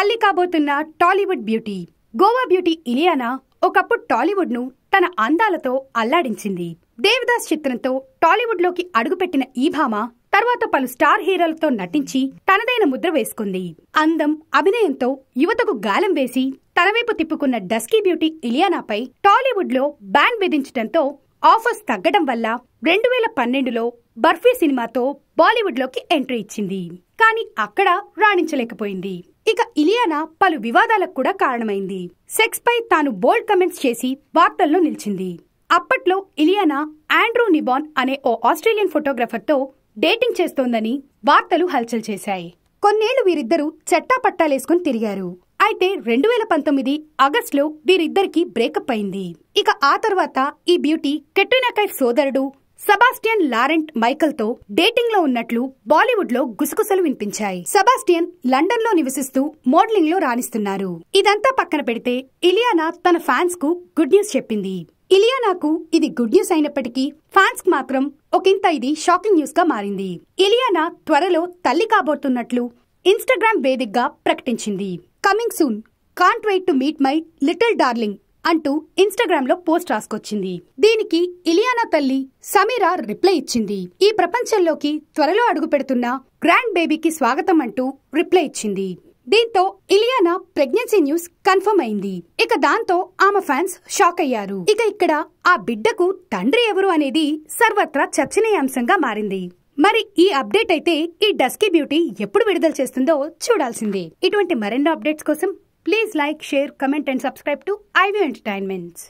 తల్లి కాబోతున్న Tollywood beauty Goa beauty Ileana ఒకప్పుడు టాలీవుడ్ ను తన అందాలతో అల్లాడించింది. దేవదాస్ చిత్రంతో టాలీవుడ్ లోకి అడుగుపెట్టిన ఈ భామ తర్వాత పలు స్టార్ హీరోలతో నటించి తనదైన ముద్ర వేసుకుంది. అందం, అభినయంతో యువతకు గాలం వేసి తన వైపు తిప్పుకున్న డస్కీ బ్యూటీ ఇలియానాపై టాలీవుడ్ లో బ్యాన్ విధించడంతో ఆఫర్స్ తగ్గడం వల్ల 2012లో బర్ఫీ సినిమాతో బాలీవుడ్ లోకి ఎంట్రీ ఇచ్చింది. కానీ అక్కడ రాణించలేకపోయింది. ఇక ఇలియానా పలు వివాదాలకు కూడా కారణమైంది. సెక్స్ పై తాను బోల్డ్ కమెంట్స్ చేసి వార్తల్లో నిలిచింది. అప్పట్లో ఇలియానా ఆండ్రూ నిబాన్ అనే ఓ ఆస్ట్రేలియన్ ఫోటోగ్రాఫర్ తో డేటింగ్ చేస్తోందని వార్తలు హల్చల్ చేశాయి. కొన్నేళ్లు వీరిద్దరూ చట్టాపట్టాలేసుకుని తిరిగారు. అయితే 2019 ఆగస్టులో వీరిద్దరికి బ్రేకప్ అయింది. ఇక ఆ తర్వాత ఈ బ్యూటీ కెట్రినా కైఫ్ సోదరుడు సెబాస్టియన్ లారెంట్ మైకల్ తో డేటింగ్ లో ఉన్నట్లు బాలీవుడ్ లో గుసగుసలు వినిపించాయి. సెబాస్టియన్ లండన్ లో నివసిస్తూ మోడలింగ్ లో రాణిస్తున్నారు. ఇదంతా పక్కన పెడితే ఇలియానా తన ఫ్యాన్స్ కు గుడ్ న్యూస్ చెప్పింది. ఇలియానాకు ఇది గుడ్ న్యూస్ అయినప్పటికీ ఫ్యాన్స్ కు మాత్రం ఒకంత ఇది షాకింగ్ న్యూస్ గా మారింది. ఇలియానా త్వరలో తల్లి కాబోతున్నట్లు ఇన్స్టాగ్రామ్ వేదికగా ప్రకటించింది. Coming soon, can't wait to meet my little darling అంటూ ఇన్స్టాగ్రామ్ లో పోస్ట్ రాసుకొచ్చింది. దీనికి ఇలియానా తల్లి సమీరా రిప్లై ఇచ్చింది. ఈ ప్రపంచంలోకి త్వరలో అడుగు పెడుతున్న గ్రాండ్ బేబీకి స్వాగతం అంటూ రిప్లై ఇచ్చింది. దీంతో ఇలియానా ప్రెగ్నెన్సీ న్యూస్ కన్ఫర్మ్ అయింది. ఇక దాంతో ఆమె ఫ్యాన్స్ షాక్ అయ్యారు. ఇక ఇక్కడ ఆ బిడ్డకు తండ్రి ఎవరు అనేది సర్వత్రా చర్చనీయాంశంగా మారింది. మరి ఈ అప్డేట్ అయితే ఈ డస్కీ బ్యూటీ ఎప్పుడు విడుదల చేస్తుందో చూడాల్సిందే. ఇటువంటి మరెన్నో అప్డేట్స్ కోసం please like, share, comment and subscribe to ivy entertainments.